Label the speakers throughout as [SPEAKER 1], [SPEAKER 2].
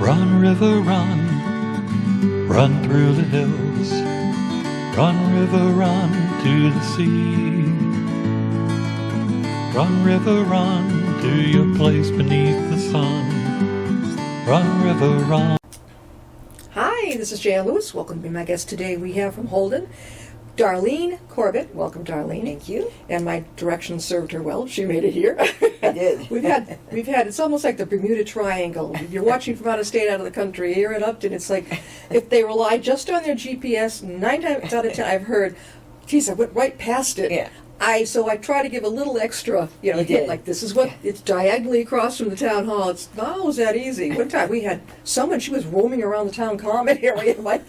[SPEAKER 1] Run, river, run, run through the hills. Run, river, run to the sea. Run, river, run to your place beneath the sun. Run, river, run.
[SPEAKER 2] Hi, this is Jan Lewis. Welcome to be my guest today. We have from Holden, Darlene Corbett. Welcome, Darlene.
[SPEAKER 3] Thank you.
[SPEAKER 2] And my directions served her well. She made it here.
[SPEAKER 3] I did.
[SPEAKER 2] We've had. It's almost like the Bermuda Triangle. You're watching from out of state, out of the country. Here in Upton, it's like if they rely just on their GPS, 9 times out of 10, I've heard, geez, I went right past it.
[SPEAKER 3] Yeah.
[SPEAKER 2] So I try to give a little extra,
[SPEAKER 3] You did.
[SPEAKER 2] like this is what, it's diagonally across from the town hall. It's not always that easy. One time we had someone, she was roaming around the town common area. I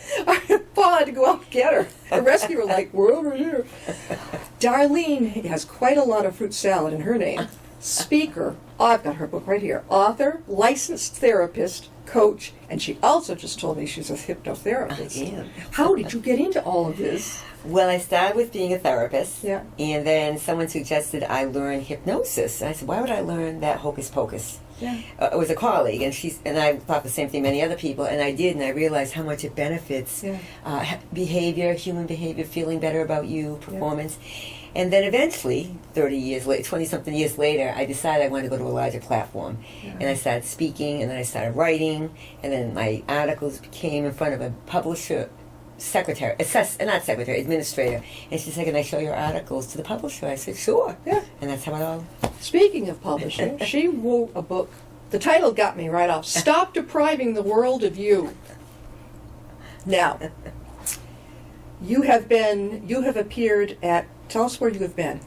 [SPEAKER 2] had to go out and get her. The rescue her, like, we're over here. Darlene has quite a lot of fruit salad in her name. Speaker, I've got her book right here. Author, licensed therapist, coach, and she also just told me she's a hypnotherapist.
[SPEAKER 3] I am.
[SPEAKER 2] How did you get into all of this?
[SPEAKER 3] Well, I started with being a therapist.
[SPEAKER 2] Yeah.
[SPEAKER 3] And then someone suggested I learn hypnosis. And I said, why would I learn that hocus pocus?
[SPEAKER 2] Yeah.
[SPEAKER 3] It was a colleague, and I thought the same thing many other people, and I did, and I realized how much it benefits behavior, human behavior, feeling better about you, performance. Yeah. And then eventually, 20-something years later, I decided I wanted to go to a larger platform. Yeah. And I started speaking, and then I started writing, and then my articles came in front of a publisher, administrator. And she said, can I show your articles to the publisher? I said, sure.
[SPEAKER 2] Yeah.
[SPEAKER 3] And that's how it all...
[SPEAKER 2] Speaking of publishing, she wrote a book. The title got me right off. Stop Depriving the World of You. Now, you have appeared at, tell us where you have been.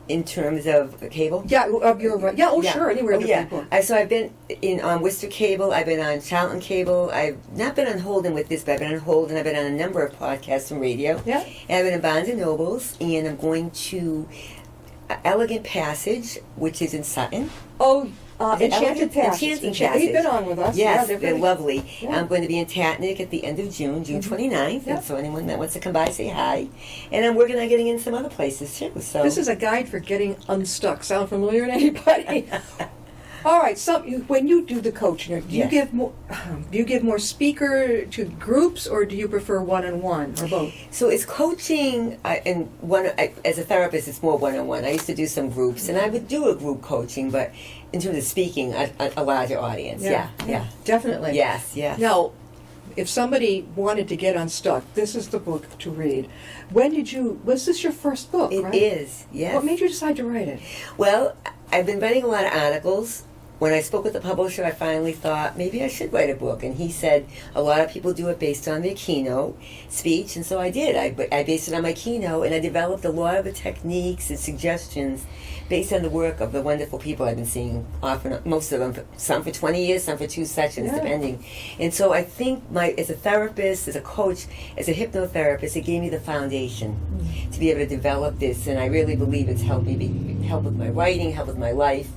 [SPEAKER 3] In terms of cable?
[SPEAKER 2] Yeah, sure, anywhere.
[SPEAKER 3] So I've been on Worcester Cable, I've been on Charlton Cable, I've not been on Holden with this, but I've been on Holden, I've been on a number of podcasts and radio.
[SPEAKER 2] Yeah.
[SPEAKER 3] And I've been in Barnes & Nobles, and I'm going to Elegant Passage, which is in Sutton.
[SPEAKER 2] Oh, Enchanted Passage.
[SPEAKER 3] Enchanted Passage.
[SPEAKER 2] You've been on with us.
[SPEAKER 3] Yes,
[SPEAKER 2] yeah,
[SPEAKER 3] they're lovely.
[SPEAKER 2] Yeah.
[SPEAKER 3] I'm going to be in Tatnick at the end of June 29th.
[SPEAKER 2] Yeah.
[SPEAKER 3] And so anyone that wants to come by, say hi. And I'm working on getting in some other places too. So
[SPEAKER 2] this is a guide for getting unstuck. Sound familiar to anybody? All right. So when you do the coaching, do you give more speaker to groups, or do you prefer one-on-one, or both?
[SPEAKER 3] So it's coaching, as a therapist, it's more one-on-one. I used to do some groups, and I would do a group coaching, but in terms of speaking, a larger audience. Yeah.
[SPEAKER 2] Definitely.
[SPEAKER 3] Yes.
[SPEAKER 2] Now, if somebody wanted to get unstuck, this is the book to read. Was this your first book, right?
[SPEAKER 3] It is, yes.
[SPEAKER 2] What made you decide to write it?
[SPEAKER 3] Well, I've been writing a lot of articles. When I spoke with the publisher, I finally thought, maybe I should write a book. And he said, a lot of people do it based on their keynote speech, and so I did. I based it on my keynote, and I developed a lot of the techniques and suggestions based on the work of the wonderful people I've been seeing, often, most of them, some for 20 years, some for 2 sessions, depending. And so I think as a therapist, as a coach, as a hypnotherapist, it gave me the foundation to be able to develop this, and I really believe it's helped with my writing, helped with my life,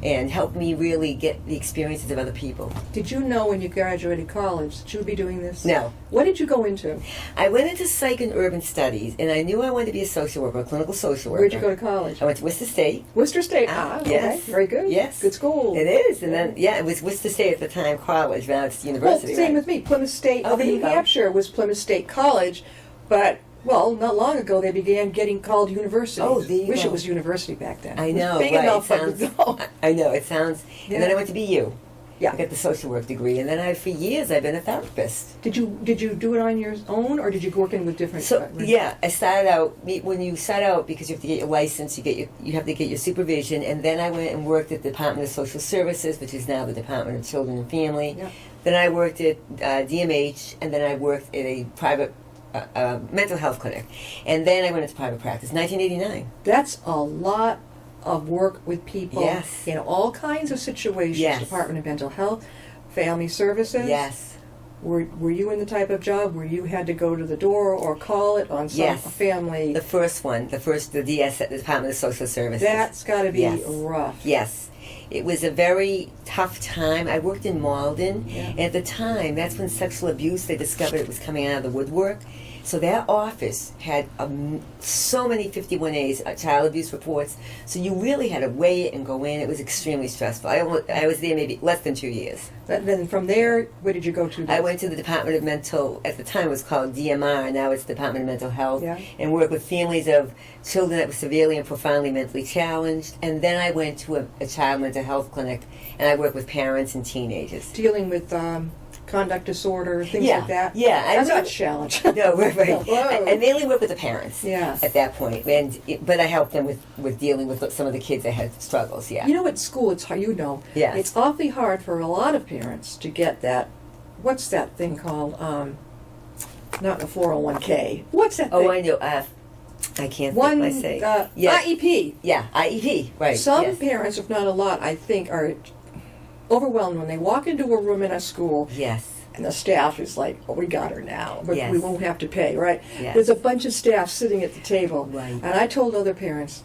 [SPEAKER 3] and helped me really get the experiences of other people.
[SPEAKER 2] Did you know when you graduated college that you would be doing this?
[SPEAKER 3] No.
[SPEAKER 2] What did you go into?
[SPEAKER 3] I went into psych and urban studies, and I knew I wanted to be a social worker, a clinical social worker.
[SPEAKER 2] Where'd you go to college?
[SPEAKER 3] I went to Worcester State.
[SPEAKER 2] Worcester State.
[SPEAKER 3] Yes.
[SPEAKER 2] Okay. Very good.
[SPEAKER 3] Yes.
[SPEAKER 2] Good school.
[SPEAKER 3] It is. And then, it was Worcester State at the time, college. Now it's university,
[SPEAKER 2] Same
[SPEAKER 3] right?
[SPEAKER 2] with me. Plymouth State
[SPEAKER 3] Oh,
[SPEAKER 2] of New Hampshire was Plymouth State College, but... Well, not long ago they began getting called universities.
[SPEAKER 3] Oh, there you
[SPEAKER 2] Wish
[SPEAKER 3] go.
[SPEAKER 2] it was university back then.
[SPEAKER 3] I know,
[SPEAKER 2] Big
[SPEAKER 3] right?
[SPEAKER 2] enough,
[SPEAKER 3] I know, it sounds...
[SPEAKER 2] Yeah.
[SPEAKER 3] And then I went to BU.
[SPEAKER 2] Yeah.
[SPEAKER 3] I got the social work degree, and then for years I've been a therapist.
[SPEAKER 2] Did you do it on your own, or did you work in with different?
[SPEAKER 3] I started out when you start out, because you have to get your license, you have to get your supervision, and then I went and worked at the Department of Social Services, which is now the Department of Children and Family.
[SPEAKER 2] Yeah.
[SPEAKER 3] Then I worked at DMH, and then I worked at a private mental health clinic, and then I went into private practice. 1989.
[SPEAKER 2] That's a lot of work with people.
[SPEAKER 3] Yes.
[SPEAKER 2] In all kinds of situations.
[SPEAKER 3] Yes.
[SPEAKER 2] Department of Mental Health, Family Services.
[SPEAKER 3] Yes.
[SPEAKER 2] Were you in the type of job where you had to go to the door or call it on some family?
[SPEAKER 3] The first one, the DS at the Department of Social Services.
[SPEAKER 2] That's got to be rough.
[SPEAKER 3] Yes. It was a very tough time. I worked in Malden, and at the time, that's when sexual abuse, they discovered it was coming out of the woodwork. So that office had so many 51As, child abuse reports. So you really had to weigh it and go in. It was extremely stressful. I was there maybe less than 2 years.
[SPEAKER 2] But then from there, where did you go to?
[SPEAKER 3] I went to the Department of Mental, at the time it was called DMR, now it's Department of Mental Health,
[SPEAKER 2] Yeah.
[SPEAKER 3] and worked with families of children that were severely and profoundly mentally challenged. And then I went to a child mental health clinic, and I worked with parents and teenagers.
[SPEAKER 2] Dealing with conduct disorder, things
[SPEAKER 3] Yeah,
[SPEAKER 2] like that.
[SPEAKER 3] yeah, I
[SPEAKER 2] That's not
[SPEAKER 3] really-
[SPEAKER 2] a challenge.
[SPEAKER 3] No, right.
[SPEAKER 2] Whoa.
[SPEAKER 3] I mainly worked with the parents
[SPEAKER 2] Yeah.
[SPEAKER 3] at that point, but I helped them with dealing with some of the kids that had struggles, yeah.
[SPEAKER 2] You know, at school, it's hard.
[SPEAKER 3] Yeah.
[SPEAKER 2] It's awfully hard for a lot of parents to get that. What's that thing called? Not a 401k. What's that thing?
[SPEAKER 3] Oh, I know. I can't
[SPEAKER 2] One
[SPEAKER 3] think I say. Yes.
[SPEAKER 2] IEP.
[SPEAKER 3] Yeah, IEP, right.
[SPEAKER 2] Some
[SPEAKER 3] yes.
[SPEAKER 2] parents, if not a lot, I think, are overwhelmed when they walk into a room in a school
[SPEAKER 3] Yes.
[SPEAKER 2] and the staff is like, "Oh, we got her now, but
[SPEAKER 3] Yes.
[SPEAKER 2] we won't have to pay." Right?
[SPEAKER 3] Yes.
[SPEAKER 2] There's a bunch of staff sitting at the table,
[SPEAKER 3] Right.
[SPEAKER 2] and I told other parents,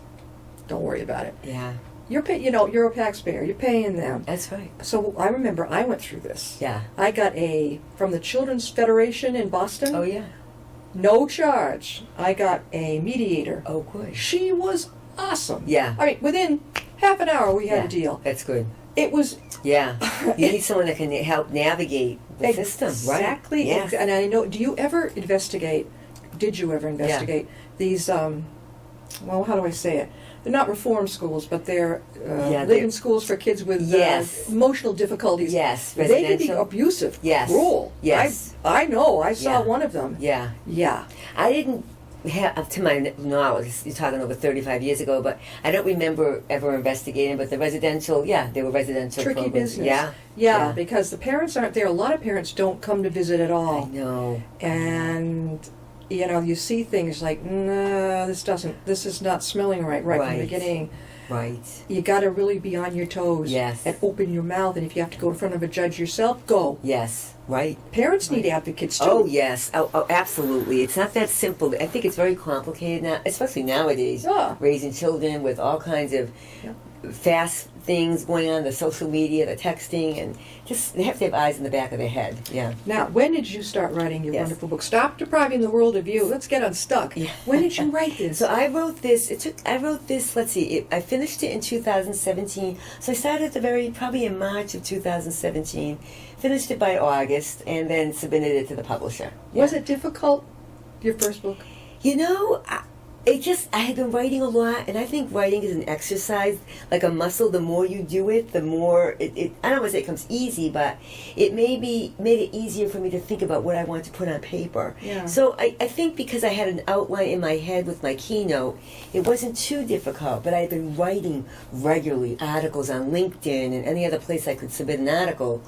[SPEAKER 2] "Don't worry about it.
[SPEAKER 3] Yeah,
[SPEAKER 2] You're you're a taxpayer. You're paying them."
[SPEAKER 3] that's right.
[SPEAKER 2] So I remember I went through this.
[SPEAKER 3] Yeah.
[SPEAKER 2] I got from the Children's Federation in Boston.
[SPEAKER 3] Oh, yeah.
[SPEAKER 2] No charge. I got a mediator.
[SPEAKER 3] Oh, good.
[SPEAKER 2] She was awesome.
[SPEAKER 3] Yeah.
[SPEAKER 2] I mean, within half an hour we had
[SPEAKER 3] Yeah,
[SPEAKER 2] a deal.
[SPEAKER 3] That's good.
[SPEAKER 2] It was
[SPEAKER 3] Yeah. You need someone that can help navigate the system, right?
[SPEAKER 2] exactly.
[SPEAKER 3] Yes.
[SPEAKER 2] And I know. Did you ever investigate these? Well, how do I say it? They're not reform schools, but they're
[SPEAKER 3] Yeah,
[SPEAKER 2] living
[SPEAKER 3] they're-
[SPEAKER 2] schools for kids with
[SPEAKER 3] Yes.
[SPEAKER 2] emotional difficulties.
[SPEAKER 3] Yes,
[SPEAKER 2] They can be
[SPEAKER 3] residential.
[SPEAKER 2] abusive.
[SPEAKER 3] Yes.
[SPEAKER 2] Cruel.
[SPEAKER 3] Yes.
[SPEAKER 2] I know. I saw
[SPEAKER 3] Yeah.
[SPEAKER 2] one of them.
[SPEAKER 3] Yeah.
[SPEAKER 2] Yeah.
[SPEAKER 3] I didn't have, to my knowledge, you're talking over 35 years ago, but I don't remember ever investigating, but the residential, they were residential
[SPEAKER 2] Tricky
[SPEAKER 3] programs.
[SPEAKER 2] business.
[SPEAKER 3] Yeah.
[SPEAKER 2] Yeah, because the parents aren't there. A lot of parents don't come to visit at
[SPEAKER 3] I
[SPEAKER 2] all.
[SPEAKER 3] know.
[SPEAKER 2] And you see things like, no, this is not smelling right from the
[SPEAKER 3] Right.
[SPEAKER 2] beginning.
[SPEAKER 3] Right.
[SPEAKER 2] You got to really be on your toes.
[SPEAKER 3] Yes.
[SPEAKER 2] And open your mouth. And if you have to go in front of a judge yourself, go.
[SPEAKER 3] Yes. Right.
[SPEAKER 2] Parents need advocates too.
[SPEAKER 3] Oh, yes. Oh, absolutely. It's not that simple. I think it's very complicated now, especially nowadays,
[SPEAKER 2] Yeah.
[SPEAKER 3] raising children with all kinds of fast things going on, the social media, the texting, and just they have to have eyes in the back of their head. Yeah.
[SPEAKER 2] Now, when did you start writing your
[SPEAKER 3] Yes.
[SPEAKER 2] wonderful book? Stop depriving the world of you. Let's get unstuck.
[SPEAKER 3] Yeah.
[SPEAKER 2] When did you write this?
[SPEAKER 3] So I wrote this. Let's see. I finished it in 2017. So I started probably in March of 2017. Finished it by August, and then submitted it to the publisher.
[SPEAKER 2] Was
[SPEAKER 3] Yeah.
[SPEAKER 2] it difficult, your first book?
[SPEAKER 3] I had been writing a lot, and I think writing is an exercise, like a muscle. The more you do it, the more I don't want to say it comes easy, but it made it easier for me to think about what I want to put on paper.
[SPEAKER 2] Yeah.
[SPEAKER 3] So I think because I had an outline in my head with my keynote, it wasn't too difficult, but I had been writing regularly articles on LinkedIn and any other place I could submit an article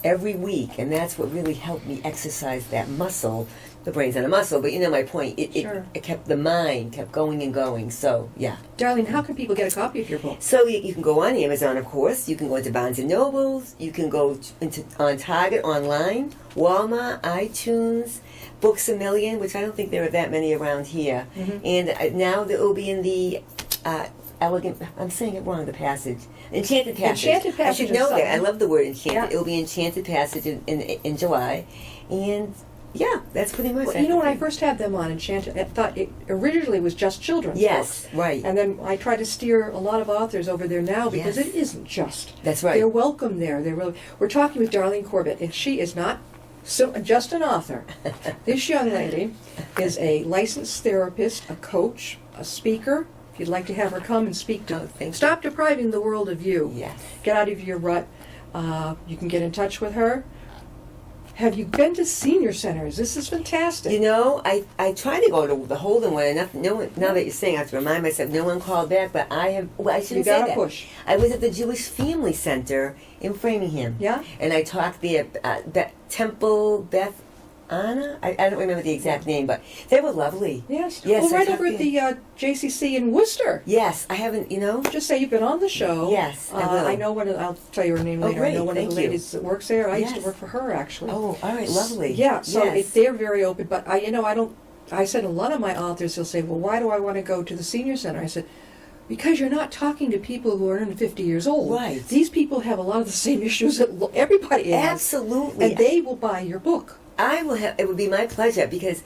[SPEAKER 3] every week, and that's what really helped me exercise that muscle. The brain's not a muscle, but you know my point.
[SPEAKER 2] Sure.
[SPEAKER 3] It kept the mind kept going and going. So yeah.
[SPEAKER 2] Darlene, how can people get a copy of your book?
[SPEAKER 3] So you can go on Amazon, of course. You can go into Barnes and Nobles. You can go on Target online, Walmart, iTunes, Books A Million, which I don't think there are that many around here.
[SPEAKER 2] Mhm.
[SPEAKER 3] And now it will be in the elegant. I'm saying it wrong. The Passage. Enchanted Passage.
[SPEAKER 2] Enchanted Passage
[SPEAKER 3] I should
[SPEAKER 2] is
[SPEAKER 3] know that. I
[SPEAKER 2] something.
[SPEAKER 3] love the word enchanted.
[SPEAKER 2] Yeah.
[SPEAKER 3] It will be Enchanted Passage in July, and yeah, that's pretty much.
[SPEAKER 2] Well, when I first had them on Enchanted, I thought it originally was just children's
[SPEAKER 3] Yes,
[SPEAKER 2] books.
[SPEAKER 3] right.
[SPEAKER 2] And then I try to steer a lot of authors over there now because
[SPEAKER 3] Yes.
[SPEAKER 2] it isn't just.
[SPEAKER 3] That's right.
[SPEAKER 2] They're welcome there. We're talking with Darlene Corbett, and she is not just an author. This young lady is a licensed therapist, a coach, a speaker. If you'd like to have her come and speak to
[SPEAKER 3] Oh, thank you.
[SPEAKER 2] Stop Depriving the World of You.
[SPEAKER 3] Yes.
[SPEAKER 2] Get out of your rut. You can get in touch with her. Have you been to senior centers? This is fantastic.
[SPEAKER 3] You know, I tried to go to the Holden one. Enough. No one. Now that you're saying, I have to remind myself. No one called back, but I have. Well, I shouldn't
[SPEAKER 2] You gotta
[SPEAKER 3] say that.
[SPEAKER 2] push.
[SPEAKER 3] I was at the Jewish Family Center in Framingham.
[SPEAKER 2] Yeah?
[SPEAKER 3] And I talked there. Temple Beth Anna. I don't remember the exact name, but they were lovely.
[SPEAKER 2] Yes.
[SPEAKER 3] Yes,
[SPEAKER 2] Well,
[SPEAKER 3] I
[SPEAKER 2] right
[SPEAKER 3] talked
[SPEAKER 2] over at
[SPEAKER 3] to-
[SPEAKER 2] the JCC in Worcester.
[SPEAKER 3] Yes, I haven't. You know.
[SPEAKER 2] Just say you've been on the show.
[SPEAKER 3] Yes, I will.
[SPEAKER 2] I know I'll tell you her name
[SPEAKER 3] Oh,
[SPEAKER 2] later. I
[SPEAKER 3] great,
[SPEAKER 2] know one of
[SPEAKER 3] thank
[SPEAKER 2] the
[SPEAKER 3] you.
[SPEAKER 2] ladies that works there. I used to
[SPEAKER 3] Yes.
[SPEAKER 2] work for her actually.
[SPEAKER 3] Oh, all right, lovely.
[SPEAKER 2] Yeah. So
[SPEAKER 3] yes.
[SPEAKER 2] they're very open, but I don't. I said a lot of my authors will say, "Well, why do I want to go to the senior center?" I said, because you're not talking to people who are under 50 years old.
[SPEAKER 3] Right.
[SPEAKER 2] These people have a lot of the same issues that everybody has.
[SPEAKER 3] Absolutely.
[SPEAKER 2] And they will buy your book.
[SPEAKER 3] I will have. It would be my pleasure because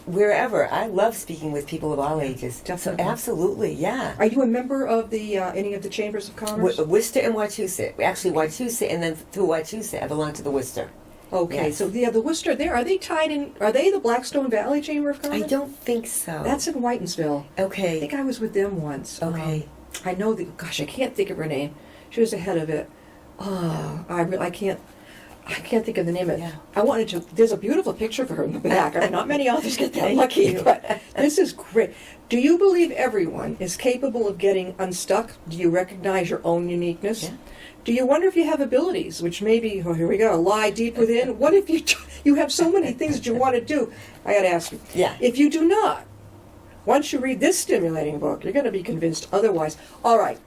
[SPEAKER 3] wherever I love speaking with people of all ages.
[SPEAKER 2] Definitely.
[SPEAKER 3] So absolutely, yeah.
[SPEAKER 2] Are you a member of the any of the chambers of commerce?
[SPEAKER 3] Worcester and Wachusett. Actually, Wachusett, and then through Wachusett, I belong to the Worcester.
[SPEAKER 2] Okay,
[SPEAKER 3] Yes.
[SPEAKER 2] so the Worcester there, are they tied in? Are they the Blackstone Valley Chamber of Commerce?
[SPEAKER 3] I don't think so.
[SPEAKER 2] That's in Whitensville. I
[SPEAKER 3] okay.
[SPEAKER 2] think I was with them once.
[SPEAKER 3] Okay.
[SPEAKER 2] I know that. Gosh, I can't think of her name. She was the head of it. Oh, I can't. I can't think of the name of it.
[SPEAKER 3] Yeah.
[SPEAKER 2] I wanted to. There's a beautiful picture of her in the back. I mean, not many authors get that
[SPEAKER 3] Thank
[SPEAKER 2] lucky,
[SPEAKER 3] you.
[SPEAKER 2] but this is great. Do you believe everyone is capable of getting unstuck? Do you recognize your own uniqueness?
[SPEAKER 3] Yeah.
[SPEAKER 2] Do you wonder if you have abilities, which maybe, oh, here we go, lie deep within? What if you have so many things that you want to do? I got to ask you.
[SPEAKER 3] Yeah.
[SPEAKER 2] If you do not, once you read this stimulating book, you're going to be convinced otherwise. All right,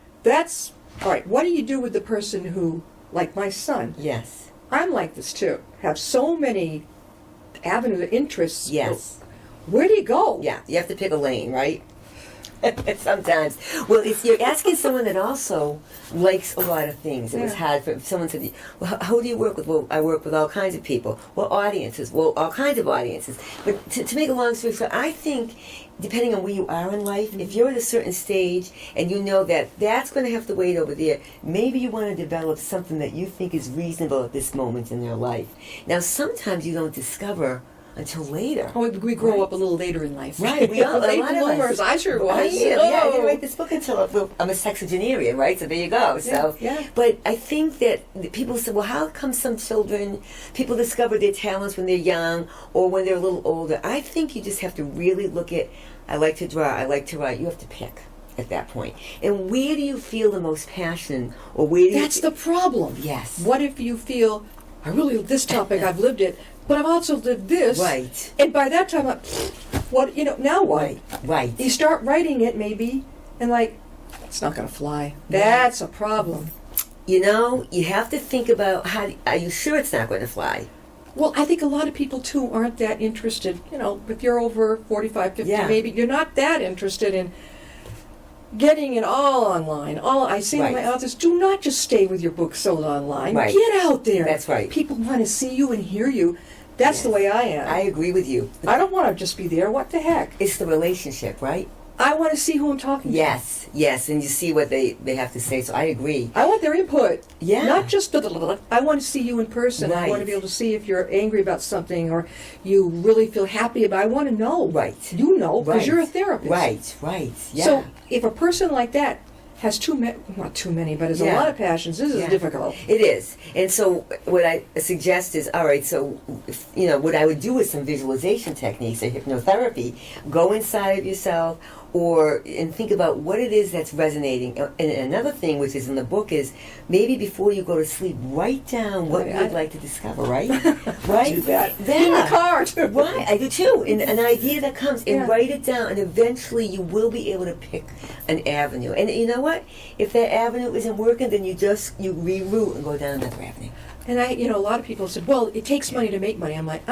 [SPEAKER 2] what do you do with the person who, like my son,
[SPEAKER 3] Yes.
[SPEAKER 2] I'm like this too, have so many avenues of interests.
[SPEAKER 3] Yes.
[SPEAKER 2] Where do you go?
[SPEAKER 3] Yeah. You have to pick a lane, right? Sometimes. Well, if you're asking someone that also likes a lot of things, it was
[SPEAKER 2] Yeah.
[SPEAKER 3] hard for someone said, well, who do you work with? Well, I work with all kinds of people. Well, audiences. Well, all kinds of audiences. But to make a long story short, I think, depending on where you are in life, if you're at a certain stage and you know that that's going to have to wait over there, maybe you want to develop something that you think is reasonable at this moment in their life. Now, sometimes you don't discover until later.
[SPEAKER 2] Oh, we grow up a little later in life.
[SPEAKER 3] Right, we all, a
[SPEAKER 2] Late
[SPEAKER 3] lot of us.
[SPEAKER 2] bloomers, I sure was.
[SPEAKER 3] I am. Yeah, I didn't
[SPEAKER 2] Oh.
[SPEAKER 3] write this book until I'm a sexagenarian, right? So there you go. So,
[SPEAKER 2] yeah.
[SPEAKER 3] But I think that people say, well, how come some children, people discover their talents when they're young or when they're a little older? I think you just have to really look at, I like to draw, I like to write. You have to pick at that point. And where do you feel the most passion, or where do you...
[SPEAKER 2] That's the problem.
[SPEAKER 3] Yes.
[SPEAKER 2] What if you feel, I really, this topic, I've lived it, but I've also lived this.
[SPEAKER 3] Right.
[SPEAKER 2] And by that time, now what?
[SPEAKER 3] Right.
[SPEAKER 2] You start writing it maybe, and like, it's not going to fly. That's a problem.
[SPEAKER 3] You know, you have to think about are you sure it's not going to fly?
[SPEAKER 2] Well, I think a lot of people, too, aren't that interested. You know, if you're over 45, 50,
[SPEAKER 3] Yeah.
[SPEAKER 2] maybe, you're not that interested in getting it all online. I say to my
[SPEAKER 3] Right.
[SPEAKER 2] authors, do not just stay with your book sold online.
[SPEAKER 3] Right.
[SPEAKER 2] Get out there.
[SPEAKER 3] That's right.
[SPEAKER 2] People want to see you and hear you. That's the way I am.
[SPEAKER 3] I agree with you.
[SPEAKER 2] I don't want to just be there. What the heck?
[SPEAKER 3] It's the relationship, right?
[SPEAKER 2] I want to see who I'm talking to.
[SPEAKER 3] Yes, and you see what they have to say, so I agree.
[SPEAKER 2] I want their input.
[SPEAKER 3] Yeah.
[SPEAKER 2] Not just I want to see you in person. I
[SPEAKER 3] Right.
[SPEAKER 2] want to be able to see if you're angry about something or you really feel happy about it. I want to know.
[SPEAKER 3] Right.
[SPEAKER 2] You know, because
[SPEAKER 3] Right.
[SPEAKER 2] you're a therapist.
[SPEAKER 3] Right, yeah.
[SPEAKER 2] So if a person like that has not too many, but has a
[SPEAKER 3] Yeah.
[SPEAKER 2] lot of passions, this is
[SPEAKER 3] Yeah.
[SPEAKER 2] difficult.
[SPEAKER 3] It is. And so what I suggest is, all right, so, what I would do with some visualization techniques or hypnotherapy, go inside of yourself and think about what it is that's resonating. And another thing, which is in the book, is maybe before you go to sleep, write down what
[SPEAKER 2] I-
[SPEAKER 3] you'd like to discover, right? Right?
[SPEAKER 2] Do that.
[SPEAKER 3] Yeah.
[SPEAKER 2] In the car, too.
[SPEAKER 3] Right, I do too. And an idea that comes, and
[SPEAKER 2] Yeah.
[SPEAKER 3] write it down, and eventually you will be able to pick an avenue. And you know what? If that avenue isn't working, then you reroute and go down another avenue.
[SPEAKER 2] And a lot of people said, well, it takes money to make money. I'm like,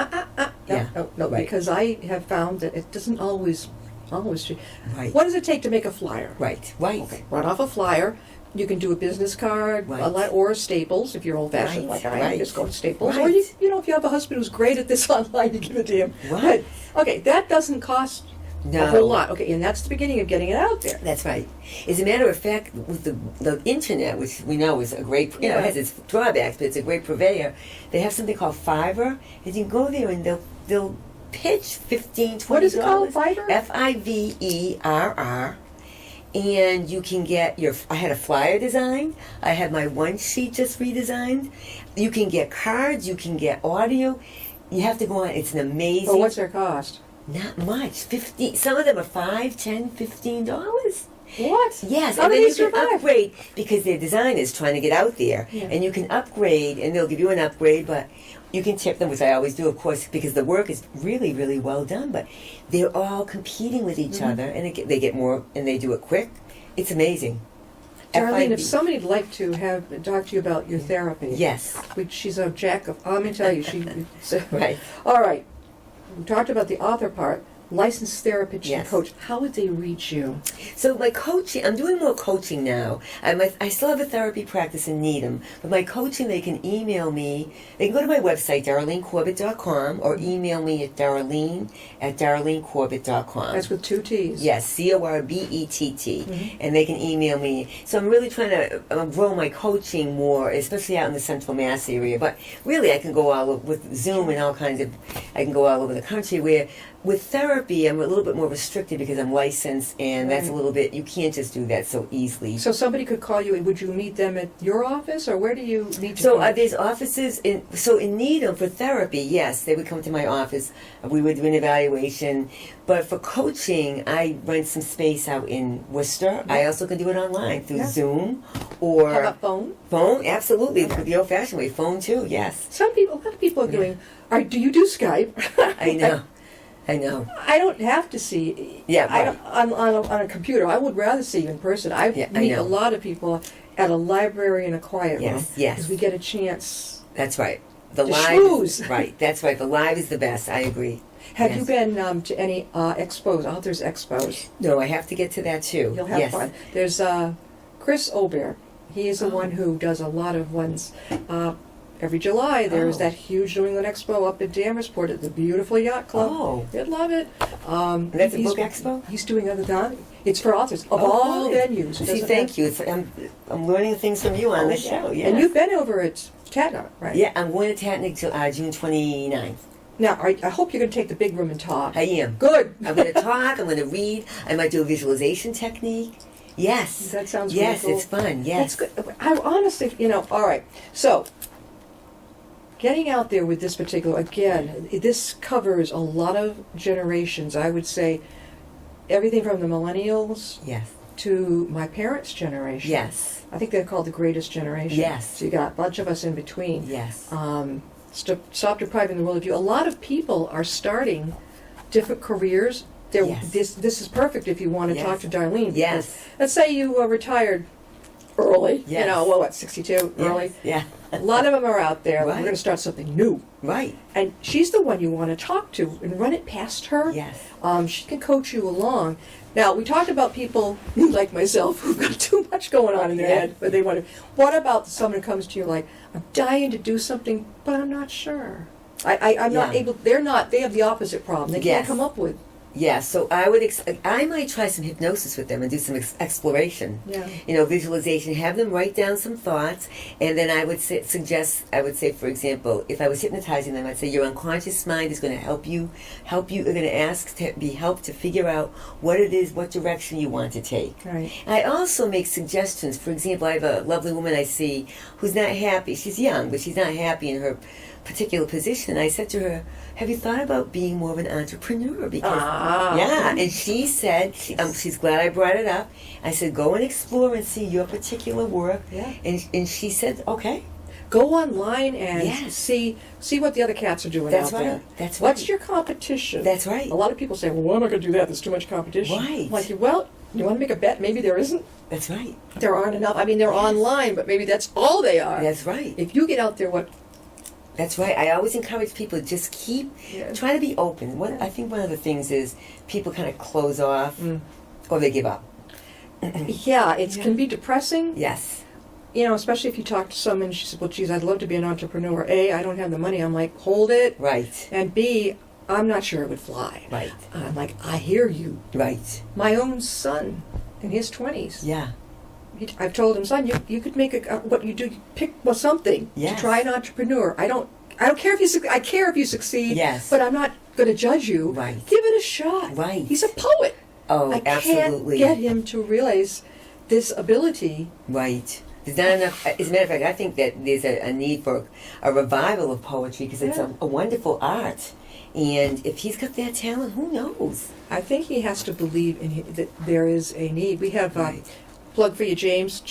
[SPEAKER 3] Yeah.
[SPEAKER 2] no,
[SPEAKER 3] Right.
[SPEAKER 2] because I have found that it doesn't always.
[SPEAKER 3] Right.
[SPEAKER 2] What does it take to make a flyer?
[SPEAKER 3] Right.
[SPEAKER 2] Okay, run off a flyer. You can do a business card,
[SPEAKER 3] Right.
[SPEAKER 2] or Staples if you're old-fashioned
[SPEAKER 3] Right,
[SPEAKER 2] like I am.
[SPEAKER 3] right.
[SPEAKER 2] Just go to Staples,
[SPEAKER 3] Right.
[SPEAKER 2] or if you have a husband who's great at this online, you give it to him.
[SPEAKER 3] Right.
[SPEAKER 2] But, okay, that doesn't cost
[SPEAKER 3] No.
[SPEAKER 2] a whole lot. Okay, and that's the beginning of getting it out there.
[SPEAKER 3] That's right. As a matter of fact, with the internet, which we know is a great, it has its drawbacks, but it's a great purveyor, they have something called Fiverr, and you can go there and they'll pitch $15, $20.
[SPEAKER 2] What is it called, Fiverr?
[SPEAKER 3] Fiverr. And you can get I had a flyer designed. I had my one sheet just redesigned. You can get cards. You can get audio. You have to go on. It's an amazing.
[SPEAKER 2] Well, what's their cost?
[SPEAKER 3] Not much. Some of them are $5, $10, $15.
[SPEAKER 2] What?
[SPEAKER 3] Yes,
[SPEAKER 2] How
[SPEAKER 3] and
[SPEAKER 2] do
[SPEAKER 3] then
[SPEAKER 2] they
[SPEAKER 3] you can
[SPEAKER 2] survive?
[SPEAKER 3] upgrade because their design is trying to get out there,
[SPEAKER 2] Yeah.
[SPEAKER 3] and you can upgrade, and they'll give you an upgrade, but you can tip them, which I always do, of course, because the work is really, really well done. But they're all competing with each other, and they get more, and they do it quick. It's amazing.
[SPEAKER 2] Darlene,
[SPEAKER 3] FIB.
[SPEAKER 2] if somebody'd like to talk to you about your therapy,
[SPEAKER 3] Yes.
[SPEAKER 2] she's a jack of. Let me tell you,
[SPEAKER 3] Right.
[SPEAKER 2] All right, we talked about the author part. licensed therapist and
[SPEAKER 3] Yes.
[SPEAKER 2] coach. How would they reach you?
[SPEAKER 3] So my coaching, I'm doing more coaching now. I still have a therapy practice in Needham, but my coaching, they can email me. They can go to my website, darlenecorbett.com, or email me at darlenecorbett.com.
[SPEAKER 2] That's with 2 T's.
[SPEAKER 3] Yes, Corbett. And they can email me. So I'm really trying to grow my coaching more, especially out in the Central Mass area. But really, I can go all over, with Zoom and all kinds of, I can go all over the country. Where with therapy, I'm a little bit more restricted because I'm licensed, and that's a little bit, you can't just do that so easily.
[SPEAKER 2] So somebody could call you. Would you meet them at your office, or where do you need to
[SPEAKER 3] So
[SPEAKER 2] go?
[SPEAKER 3] there's offices in Needham for therapy. Yes, they would come to my office. We would do an evaluation. But for coaching, I rent some space out in Worcester. I also can do it online through Zoom or
[SPEAKER 2] How about phone?
[SPEAKER 3] phone. Absolutely, the old-fashioned way. Phone too. Yes,
[SPEAKER 2] A lot of people are doing. Do you do Skype?
[SPEAKER 3] I know. I know.
[SPEAKER 2] I don't have to see.
[SPEAKER 3] Yeah,
[SPEAKER 2] I
[SPEAKER 3] right.
[SPEAKER 2] don't, on a computer. I would rather see you in person. I
[SPEAKER 3] Yeah, I
[SPEAKER 2] meet a
[SPEAKER 3] know.
[SPEAKER 2] lot of people at a library in a quiet room.
[SPEAKER 3] Yes, yes.
[SPEAKER 2] Because we get a chance.
[SPEAKER 3] That's right. The
[SPEAKER 2] To
[SPEAKER 3] live.
[SPEAKER 2] schmooze.
[SPEAKER 3] Right. That's right. The live is the best. I agree.
[SPEAKER 2] Have
[SPEAKER 3] Yes.
[SPEAKER 2] you been to any expos? Authors expos.
[SPEAKER 3] No, I have to get to that too.
[SPEAKER 2] You'll have
[SPEAKER 3] yes.
[SPEAKER 2] fun. There's Chris Obear. He is the one who does a lot of ones. Every July, there's
[SPEAKER 3] Oh.
[SPEAKER 2] that huge New England Expo up in Damersport at the beautiful yacht club.
[SPEAKER 3] Oh.
[SPEAKER 2] You'd love it.
[SPEAKER 3] That's a book expo?
[SPEAKER 2] He's doing other time. It's for authors of
[SPEAKER 3] Oh,
[SPEAKER 2] all
[SPEAKER 3] good.
[SPEAKER 2] venues. It
[SPEAKER 3] See,
[SPEAKER 2] doesn't
[SPEAKER 3] thank
[SPEAKER 2] have-
[SPEAKER 3] you. I'm learning things from you on this show. Yes.
[SPEAKER 2] And you've been over at Tatna, right?
[SPEAKER 3] Yeah, I'm going to Tatnick till June 29th.
[SPEAKER 2] Now, I hope you're going to take the big room and talk.
[SPEAKER 3] I am.
[SPEAKER 2] Good.
[SPEAKER 3] I'm going to talk. I'm going to read. I might do a visualization technique. Yes.
[SPEAKER 2] That sounds
[SPEAKER 3] Yes,
[SPEAKER 2] really cool.
[SPEAKER 3] it's fun. Yes.
[SPEAKER 2] That's good. I honestly, all right. So, getting out there with this particular, again, this covers a lot of generations. I would say everything from the millennials
[SPEAKER 3] Yes.
[SPEAKER 2] to my parents' generation.
[SPEAKER 3] Yes.
[SPEAKER 2] I think they're called the greatest generation.
[SPEAKER 3] Yes.
[SPEAKER 2] So you got a bunch of us in between.
[SPEAKER 3] Yes.
[SPEAKER 2] Stop depriving the world of you. A lot of people are starting different careers.
[SPEAKER 3] Yes.
[SPEAKER 2] This is perfect if you want to
[SPEAKER 3] Yes.
[SPEAKER 2] talk to Darlene.
[SPEAKER 3] Yes.
[SPEAKER 2] because Let's say you retired early.
[SPEAKER 3] Yes.
[SPEAKER 2] 62
[SPEAKER 3] Yes.
[SPEAKER 2] early.
[SPEAKER 3] Yeah.
[SPEAKER 2] A lot of them are out there.
[SPEAKER 3] Right.
[SPEAKER 2] We're going to start something new.
[SPEAKER 3] Right.
[SPEAKER 2] And she's the one you want to talk to and run it past her.
[SPEAKER 3] Yes.
[SPEAKER 2] She can coach you along. Now, we talked about people like myself who've got too much going on in their
[SPEAKER 3] Yeah.
[SPEAKER 2] head, but they want to. What about someone who comes to you like, I'm dying to do something, but I'm not sure. I'm not
[SPEAKER 3] Yeah.
[SPEAKER 2] able. They're not. They have the opposite problem. They can't
[SPEAKER 3] Yes.
[SPEAKER 2] come up with.
[SPEAKER 3] Yeah, so I might try some hypnosis with them and do some exploration.
[SPEAKER 2] Yeah.
[SPEAKER 3] Visualization. Have them write down some thoughts, and then I would say, for example, if I was hypnotizing them, I'd say your unconscious mind is going to help you. They're going to ask to be helped to figure out what it is, what direction you want to take.
[SPEAKER 2] Right.
[SPEAKER 3] I also make suggestions. For example, I have a lovely woman I see who's not happy. She's young, but she's not happy in her particular position. I said to her, have you thought about being more of an entrepreneur? Because yeah, and she said she's glad I brought it up. I said, go and explore and see your particular work.
[SPEAKER 2] Yeah.
[SPEAKER 3] And she said, okay.
[SPEAKER 2] Go online and
[SPEAKER 3] Yes.
[SPEAKER 2] see what the other cats are doing
[SPEAKER 3] That's
[SPEAKER 2] out
[SPEAKER 3] right.
[SPEAKER 2] there.
[SPEAKER 3] That's
[SPEAKER 2] What's
[SPEAKER 3] right.
[SPEAKER 2] your competition?
[SPEAKER 3] That's right.
[SPEAKER 2] A lot of people say, well, why am I going to do that? There's too much competition.
[SPEAKER 3] Right.
[SPEAKER 2] I'm like, well, you want to make a bet? Maybe there isn't.
[SPEAKER 3] That's right.
[SPEAKER 2] There aren't enough. I mean, they're online, but maybe that's all they are.
[SPEAKER 3] That's right.
[SPEAKER 2] If you get out there,
[SPEAKER 3] That's right. I always encourage people to just try to be open. I think one of the things is people kind of close off or they give up.
[SPEAKER 2] Yeah, it can be depressing.
[SPEAKER 3] Yes.
[SPEAKER 2] Especially if you talk to someone, she said, well, geez, I'd love to be an entrepreneur. A, I don't have the money. I'm like, hold it.
[SPEAKER 3] Right.
[SPEAKER 2] And B, I'm not sure it would fly.
[SPEAKER 3] Right.
[SPEAKER 2] I'm like, I hear you.
[SPEAKER 3] Right.
[SPEAKER 2] My own son in his 20s.
[SPEAKER 3] Yeah.
[SPEAKER 2] I've told him, son, you could make what you do. Pick something
[SPEAKER 3] Yes.
[SPEAKER 2] to try an entrepreneur. I don't care if you. I care if you succeed.
[SPEAKER 3] Yes.
[SPEAKER 2] But I'm not going to judge you.
[SPEAKER 3] Right.
[SPEAKER 2] Give it a shot.
[SPEAKER 3] Right.
[SPEAKER 2] He's a poet.
[SPEAKER 3] Oh,
[SPEAKER 2] I
[SPEAKER 3] absolutely.
[SPEAKER 2] can't get him to realize this ability.
[SPEAKER 3] Right. There's not enough. As a matter of fact, I think that there's a need for a revival of poetry because it's a wonderful art. And if he's got that talent, who knows?
[SPEAKER 2] I think he has to believe that there is a need. We have
[SPEAKER 3] Right.
[SPEAKER 2] plug for you, James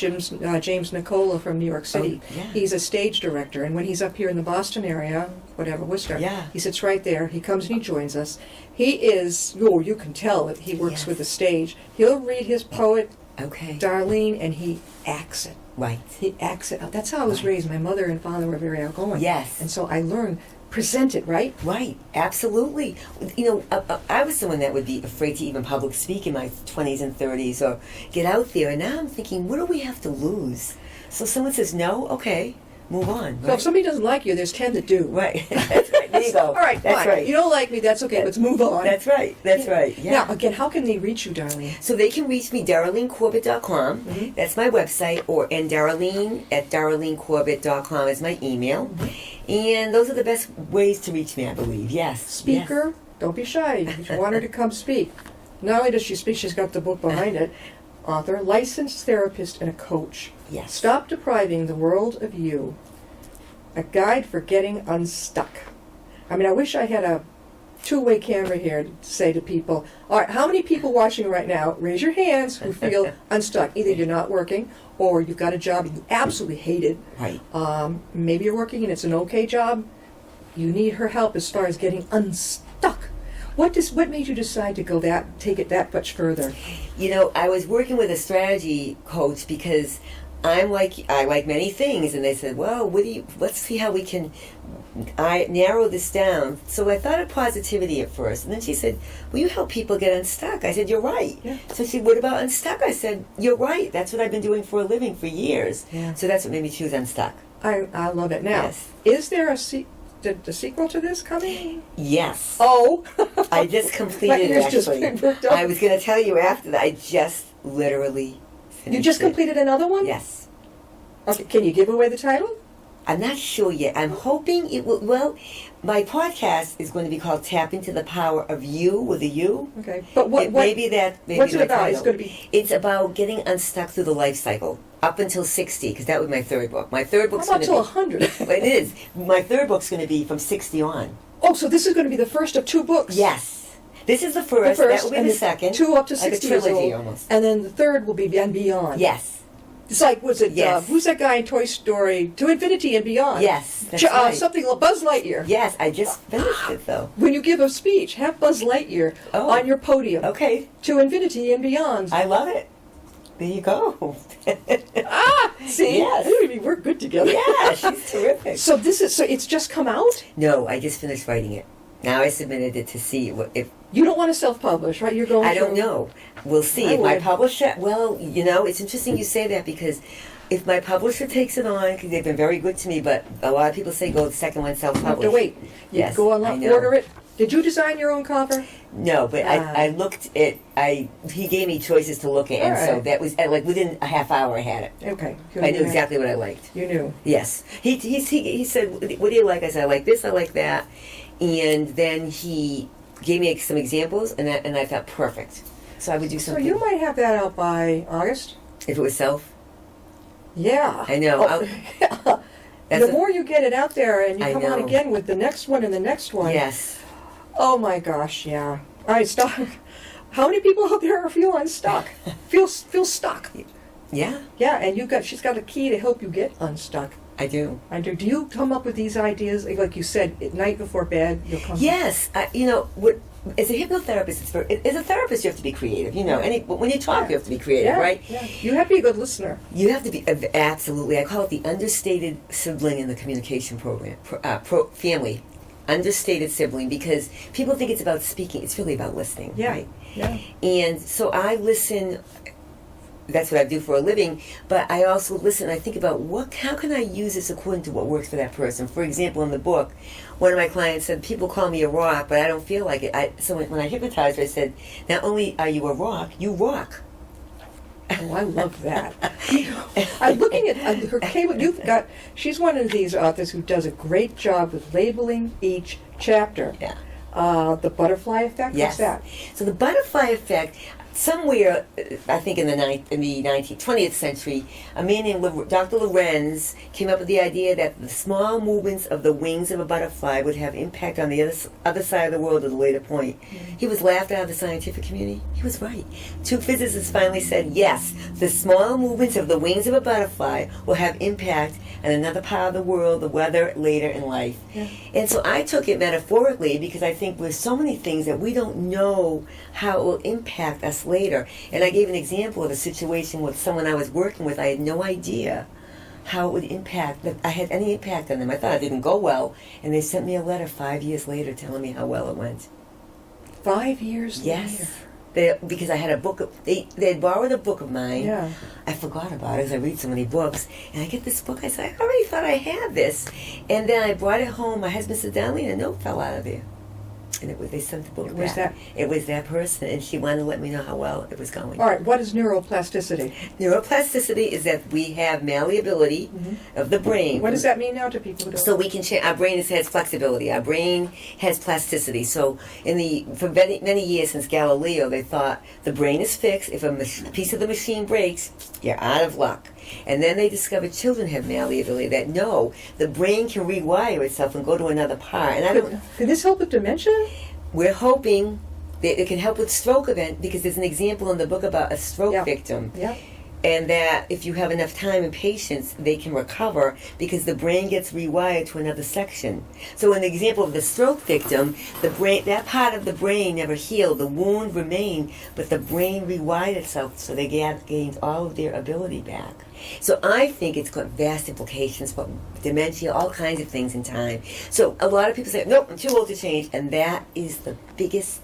[SPEAKER 2] Nicola from New York City.
[SPEAKER 3] Oh, yeah.
[SPEAKER 2] He's a stage director, and when he's up here in the Boston area, Worcester,
[SPEAKER 3] Yeah.
[SPEAKER 2] he sits right there. He comes and he joins us. He is, you can tell that he works
[SPEAKER 3] Yes.
[SPEAKER 2] with the stage. He'll read his poet,
[SPEAKER 3] Okay.
[SPEAKER 2] Darlene, and he acts it.
[SPEAKER 3] Right.
[SPEAKER 2] He acts it out. That's how I was
[SPEAKER 3] Right.
[SPEAKER 2] raised. My mother and father were very outgoing.
[SPEAKER 3] Yes.
[SPEAKER 2] And so I learned present it, right?
[SPEAKER 3] Right, absolutely. I was someone that would be afraid to even public speak in my 20s and 30s or get out there. And now I'm thinking, what do we have to lose? So someone says no, okay, move on.
[SPEAKER 2] So
[SPEAKER 3] Right?
[SPEAKER 2] if somebody doesn't like you, there's 10 that do.
[SPEAKER 3] Right. That's right. There you go.
[SPEAKER 2] All right,
[SPEAKER 3] That's
[SPEAKER 2] fine.
[SPEAKER 3] right.
[SPEAKER 2] You don't like me, that's okay, let's move on.
[SPEAKER 3] That's right. That's right. Yeah.
[SPEAKER 2] Now, again, how can they reach you, Darlene?
[SPEAKER 3] So they can reach me, DarleneCorbett.com.
[SPEAKER 2] Mhm.
[SPEAKER 3] That's my website, and Darlene at DarleneCorbett.com is my email. And those are the best ways to reach me, I believe. Yes.
[SPEAKER 2] Speaker, don't be shy. You want her to come speak. Not only does she speak, she's got the book behind it. Author, licensed therapist, and a coach.
[SPEAKER 3] Yes.
[SPEAKER 2] Stop depriving the world of you. A guide for getting unstuck. I mean, I wish I had a two-way camera here to say to people, all right, how many people watching right now, raise your hands, who feel unstuck? Either you're not working, or you've got a job you absolutely hate it.
[SPEAKER 3] Right.
[SPEAKER 2] Maybe you're working and it's an okay job. You need her help as far as getting unstuck. What made you decide to take it that much further?
[SPEAKER 3] I was working with a strategy coach because I like many things, and they said, well, let's see how we can narrow this down. So I thought of positivity at first, and then she said, will you help people get unstuck? I said, you're right.
[SPEAKER 2] Yeah.
[SPEAKER 3] So she said, what about unstuck? I said, you're right. That's what I've been doing for a living for years.
[SPEAKER 2] Yeah.
[SPEAKER 3] So that's what made me choose unstuck.
[SPEAKER 2] I love it. Now,
[SPEAKER 3] Yes.
[SPEAKER 2] is there a sequel to this coming?
[SPEAKER 3] Yes.
[SPEAKER 2] Oh.
[SPEAKER 3] I just
[SPEAKER 2] My
[SPEAKER 3] completed it,
[SPEAKER 2] ears just
[SPEAKER 3] actually.
[SPEAKER 2] perked up.
[SPEAKER 3] I was going to tell you after that. I just literally finished
[SPEAKER 2] You just
[SPEAKER 3] it.
[SPEAKER 2] completed another one?
[SPEAKER 3] Yes.
[SPEAKER 2] Okay, can you give away the title?
[SPEAKER 3] I'm not sure yet. I'm hoping it will. Well, my podcast is going to be called "Tap into the Power of You" with a U.
[SPEAKER 2] Okay, but maybe what's it
[SPEAKER 3] my
[SPEAKER 2] about?
[SPEAKER 3] title.
[SPEAKER 2] It's going to be.
[SPEAKER 3] It's about getting unstuck through the life cycle up until 60, because that was my third book. My third book's
[SPEAKER 2] How
[SPEAKER 3] going
[SPEAKER 2] about
[SPEAKER 3] to
[SPEAKER 2] till
[SPEAKER 3] be.
[SPEAKER 2] 100?
[SPEAKER 3] Well, it is. My third book's going to be from 60 on.
[SPEAKER 2] Oh, so this is going to be the first of two books.
[SPEAKER 3] Yes. This is the
[SPEAKER 2] The
[SPEAKER 3] first.
[SPEAKER 2] first,
[SPEAKER 3] That will be
[SPEAKER 2] and
[SPEAKER 3] the second.
[SPEAKER 2] two up to
[SPEAKER 3] like
[SPEAKER 2] 60
[SPEAKER 3] a
[SPEAKER 2] years
[SPEAKER 3] trilogy
[SPEAKER 2] old,
[SPEAKER 3] almost.
[SPEAKER 2] and then the third will be and beyond.
[SPEAKER 3] Yes.
[SPEAKER 2] It's like, was it?
[SPEAKER 3] Yes.
[SPEAKER 2] Who's that guy in Toy Story? To Infinity and Beyond.
[SPEAKER 3] Yes. That's right.
[SPEAKER 2] Something like Buzz Lightyear.
[SPEAKER 3] Yes. I just finished it though.
[SPEAKER 2] When you give a speech, have Buzz Lightyear
[SPEAKER 3] Oh.
[SPEAKER 2] on your podium.
[SPEAKER 3] Okay.
[SPEAKER 2] To Infinity and Beyond.
[SPEAKER 3] I love it. There you go.
[SPEAKER 2] See,
[SPEAKER 3] Yes.
[SPEAKER 2] we work good together.
[SPEAKER 3] Yeah, she's terrific.
[SPEAKER 2] So it's just come out.
[SPEAKER 3] No, I just finished writing it. Now I submitted it to see if
[SPEAKER 2] You don't want to self-publish, right? You're going.
[SPEAKER 3] I don't
[SPEAKER 2] through-
[SPEAKER 3] know. We'll see.
[SPEAKER 2] I
[SPEAKER 3] If my
[SPEAKER 2] would.
[SPEAKER 3] publisher, well, it's interesting you say that because if my publisher takes it on, because they've been very good to me, but a lot of people say go the second one
[SPEAKER 2] You have
[SPEAKER 3] self-publish.
[SPEAKER 2] to wait. You
[SPEAKER 3] Yes,
[SPEAKER 2] go
[SPEAKER 3] I
[SPEAKER 2] online,
[SPEAKER 3] know.
[SPEAKER 2] order it. Did you design your own cover?
[SPEAKER 3] No, but I looked at. He gave me choices to look at, and
[SPEAKER 2] All
[SPEAKER 3] so
[SPEAKER 2] right.
[SPEAKER 3] that was like within a half hour I had it.
[SPEAKER 2] Okay.
[SPEAKER 3] I knew exactly what I liked.
[SPEAKER 2] You knew.
[SPEAKER 3] Yes. He said, "What do you like?" I said, "I like this. I like that," and then he gave me some examples, and I thought perfect. So I would do
[SPEAKER 2] So
[SPEAKER 3] something.
[SPEAKER 2] you might have that out by August.
[SPEAKER 3] If it was self,
[SPEAKER 2] Yeah.
[SPEAKER 3] I know.
[SPEAKER 2] Oh,
[SPEAKER 3] That's
[SPEAKER 2] the
[SPEAKER 3] a-
[SPEAKER 2] more you get it out there, and you
[SPEAKER 3] I
[SPEAKER 2] come on
[SPEAKER 3] know.
[SPEAKER 2] again with the next one and the next one.
[SPEAKER 3] yes.
[SPEAKER 2] Oh my gosh, yeah. All right, stop. How many people out there feel unstuck? feel stuck?
[SPEAKER 3] Yeah,
[SPEAKER 2] Yeah, and she's got a key to help you get unstuck.
[SPEAKER 3] I do.
[SPEAKER 2] I do. Do you come up with these ideas, like you said, at night before bed? You'll come.
[SPEAKER 3] Yes, as a hypnotherapist, as a therapist, you have to be creative. When you talk, you have to be creative,
[SPEAKER 2] Yeah,
[SPEAKER 3] right?
[SPEAKER 2] Yeah. You have to be a good listener.
[SPEAKER 3] You have to be absolutely. I call it the understated sibling in the communication program, family. Understated sibling, because people think it's about speaking. It's really about listening,
[SPEAKER 2] Yeah.
[SPEAKER 3] right?
[SPEAKER 2] Yeah.
[SPEAKER 3] And so I listen. That's what I do for a living. But I also listen. I think about how can I use this according to what works for that person. For example, in the book, one of my clients said, "People call me a rock, but I don't feel like it." So when I hypnotized her, I said, "Not only are you a rock, you rock."
[SPEAKER 2] Oh, I love that. I'm looking at her cable. She's one of these authors who does a great job with labeling each chapter.
[SPEAKER 3] Yeah.
[SPEAKER 2] The butterfly effect.
[SPEAKER 3] Yes.
[SPEAKER 2] What's that?
[SPEAKER 3] So the butterfly effect, somewhere, I think in the 20th century, a man named Dr. Lorenz came up with the idea that the small movements of the wings of a butterfly would have impact on the other side of the world at a later point. He was laughed out of the scientific community. He was right. Two physicists finally said, yes, the small movements of the wings of a butterfly will have impact on another part of the world, the weather, later in life.
[SPEAKER 2] Yeah.
[SPEAKER 3] And so I took it metaphorically because I think there's so many things that we don't know how it will impact us later. And I gave an example of a situation with someone I was working with. I had no idea how it would impact, that I had any impact on them. I thought it didn't go well, and they sent me a letter 5 years later telling me how well it went.
[SPEAKER 2] 5 years
[SPEAKER 3] Yes.
[SPEAKER 2] later.
[SPEAKER 3] Because I had a book, they had borrowed a book of mine.
[SPEAKER 2] Yeah.
[SPEAKER 3] I forgot about it because I read so many books. And I get this book, I said, I already thought I had this. And then I brought it home. My husband said, Darlene, a note fell out of there. And they sent the book
[SPEAKER 2] It
[SPEAKER 3] back.
[SPEAKER 2] was that-
[SPEAKER 3] It was that person, and she wanted to let me know how well it was going.
[SPEAKER 2] All right, what is neuroplasticity?
[SPEAKER 3] Neuroplasticity is that we have malleability of the brain.
[SPEAKER 2] What does that mean now to people who don't?
[SPEAKER 3] So we can change. Our brain has flexibility. Our brain has plasticity. So for many years since Galileo, they thought the brain is fixed. If a piece of the machine breaks, you're out of luck. And then they discovered children have malleability. That no, the brain can rewire itself and go to another part. And I don't.
[SPEAKER 2] Could this help with dementia?
[SPEAKER 3] We're hoping that it can help with stroke event, because there's an example in the book about a stroke victim.
[SPEAKER 2] Yeah.
[SPEAKER 3] And that if you have enough time and patience, they can recover because the brain gets rewired to another section. So in the example of the stroke victim, the brain, that part of the brain never healed. The wound remained, but the brain rewired itself, so they gained all of their ability back. So I think it's got vast implications for dementia, all kinds of things in time. So a lot of people say, nope, I'm too old to change, and that is the biggest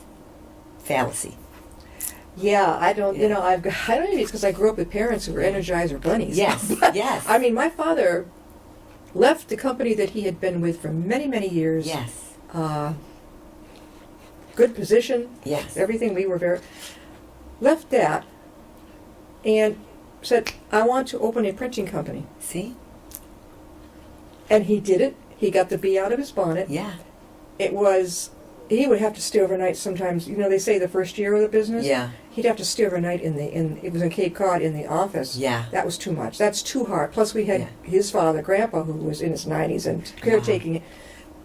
[SPEAKER 3] fallacy.
[SPEAKER 2] Yeah, I don't. You know, I don't know if it's because I grew up with parents who were Energizer bunnies.
[SPEAKER 3] Yes,
[SPEAKER 2] But,
[SPEAKER 3] yes.
[SPEAKER 2] I mean, my father left the company that he had been with for many, many years.
[SPEAKER 3] Yes.
[SPEAKER 2] Good position.
[SPEAKER 3] Yes.
[SPEAKER 2] Everything. We were very left that and said, "I want to open a printing company."
[SPEAKER 3] See?
[SPEAKER 2] And he did it. He got the bee out of his bonnet.
[SPEAKER 3] Yeah.
[SPEAKER 2] It was. He would have to stay overnight sometimes. You know, they say the first year of the business.
[SPEAKER 3] Yeah.
[SPEAKER 2] He'd have to stay overnight it was in Cape Cod in the office.
[SPEAKER 3] Yeah.
[SPEAKER 2] That was too much. That's too hard. Plus we had his father, Grandpa, who was in his 90s and caretaking it.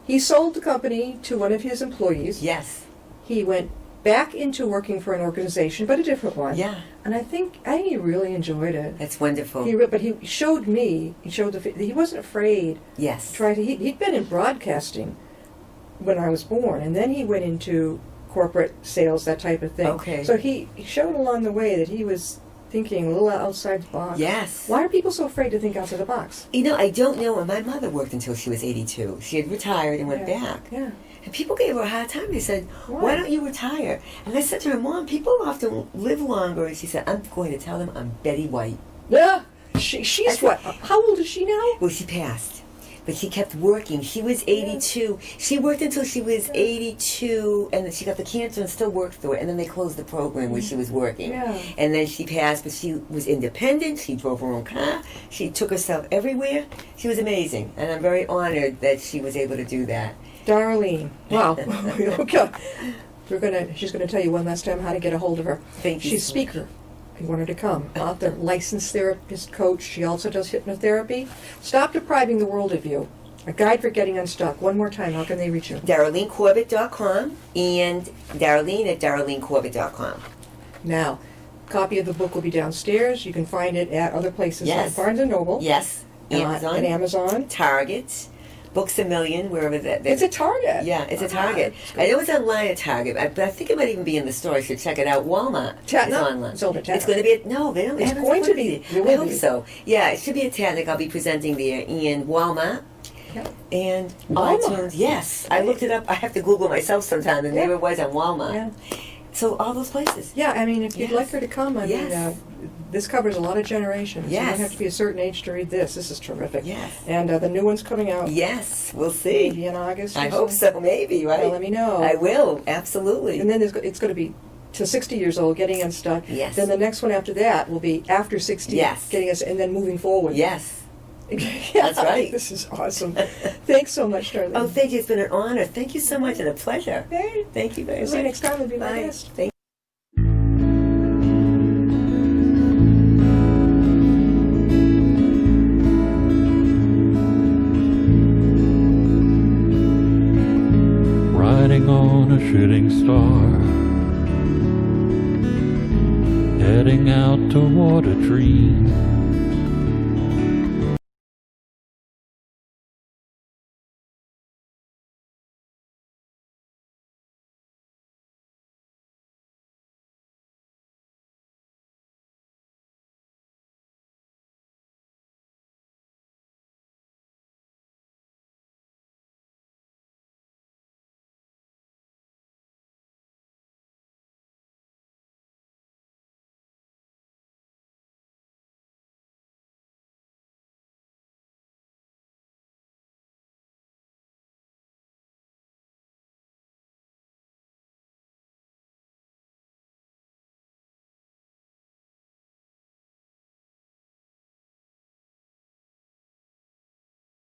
[SPEAKER 2] He sold the company to one of his employees.
[SPEAKER 3] Yes.
[SPEAKER 2] He went back into working for an organization, but a different one.
[SPEAKER 3] Yeah.
[SPEAKER 2] And I think he really enjoyed it.
[SPEAKER 3] That's wonderful.
[SPEAKER 2] But he showed me, he wasn't afraid
[SPEAKER 3] Yes.
[SPEAKER 2] to try to, he'd been in broadcasting when I was born, and then he went into corporate sales, that type of thing.
[SPEAKER 3] Okay.
[SPEAKER 2] So he showed along the way that he was thinking a little outside the box.
[SPEAKER 3] Yes.
[SPEAKER 2] Why are people so afraid to think outside the box?
[SPEAKER 3] You know, I don't know. And my mother worked until she was 82. She had retired and went back.
[SPEAKER 2] Yeah.
[SPEAKER 3] And people gave her a hard time. They said,
[SPEAKER 2] Why?
[SPEAKER 3] why don't you retire? And I said to her, Mom, people often live longer. And she said, I'm going to tell them I'm Betty White.
[SPEAKER 2] Yeah. She's what? How old is she now?
[SPEAKER 3] Well, she passed. But she kept working. She was 82. She worked until she was 82, and then she got the cancer and still worked through it. And then they closed the program where she was working.
[SPEAKER 2] Yeah.
[SPEAKER 3] And then she passed, but she was independent. She drove her own car. She took herself everywhere. She was amazing. And I'm very honored that she was able to do that.
[SPEAKER 2] Darlene. Wow. Okay. She's gonna tell you one last time how to get a hold of her.
[SPEAKER 3] Thank you.
[SPEAKER 2] She's a speaker. If you want her to come. Author, licensed therapist, coach. She also does hypnotherapy. Stop depriving the world of you. A guide for getting unstuck. One more time, how can they reach you?
[SPEAKER 3] DarleneCorbett.com and Darlene at DarleneCorbett.com.
[SPEAKER 2] Now, copy of the book will be downstairs. You can find it at other places
[SPEAKER 3] Yes.
[SPEAKER 2] like Barnes & Noble.
[SPEAKER 3] Yes. Amazon.
[SPEAKER 2] And Amazon.
[SPEAKER 3] Target. Books A Million, wherever that.
[SPEAKER 2] It's a Target.
[SPEAKER 3] Yeah, it's a Target. I know it's online at Target, but I think it might even be in the store. I should check it out. Walmart is online.
[SPEAKER 2] It's over at
[SPEAKER 3] It's going to be at, no, they don't.
[SPEAKER 2] It's
[SPEAKER 3] haven't
[SPEAKER 2] going to
[SPEAKER 3] put
[SPEAKER 2] be.
[SPEAKER 3] it.
[SPEAKER 2] It
[SPEAKER 3] I
[SPEAKER 2] will
[SPEAKER 3] hope
[SPEAKER 2] be.
[SPEAKER 3] so. Yeah, it should be at Target. I'll be presenting there in Walmart.
[SPEAKER 2] Yeah.
[SPEAKER 3] And
[SPEAKER 2] Walmart.
[SPEAKER 3] iTunes. Yes, I looked it up. I have to Google myself sometime, and there it was on Walmart.
[SPEAKER 2] Yeah.
[SPEAKER 3] So all those places.
[SPEAKER 2] Yeah, I mean, if you'd
[SPEAKER 3] Yes.
[SPEAKER 2] like her to come, I
[SPEAKER 3] Yes.
[SPEAKER 2] mean, this covers a lot of generations. You
[SPEAKER 3] Yes.
[SPEAKER 2] don't have to be a certain age to read this. This is terrific.
[SPEAKER 3] Yes.
[SPEAKER 2] And the new one's coming out
[SPEAKER 3] Yes, we'll see.
[SPEAKER 2] maybe in August.
[SPEAKER 3] I
[SPEAKER 2] or
[SPEAKER 3] hope
[SPEAKER 2] so.
[SPEAKER 3] so. Maybe, right?
[SPEAKER 2] Well, let me know.
[SPEAKER 3] I will. Absolutely.
[SPEAKER 2] And then it's going to be to 60 years old, getting unstuck.
[SPEAKER 3] Yes.
[SPEAKER 2] Then the next one after that will be after 60,
[SPEAKER 3] Yes.
[SPEAKER 2] getting us, and then moving forward.
[SPEAKER 3] Yes.
[SPEAKER 2] Yeah,
[SPEAKER 3] That's right.
[SPEAKER 2] This is awesome. Thanks so much, Darlene.
[SPEAKER 3] Oh, thank you. It's been an honor. Thank you so much and a pleasure.
[SPEAKER 2] Hey.
[SPEAKER 3] Thank you very
[SPEAKER 2] We'll
[SPEAKER 3] much.
[SPEAKER 2] see you next time. It'll be my
[SPEAKER 3] Bye.
[SPEAKER 2] guest.
[SPEAKER 3] Thank
[SPEAKER 1] Riding on a shooting star, heading out toward a dream.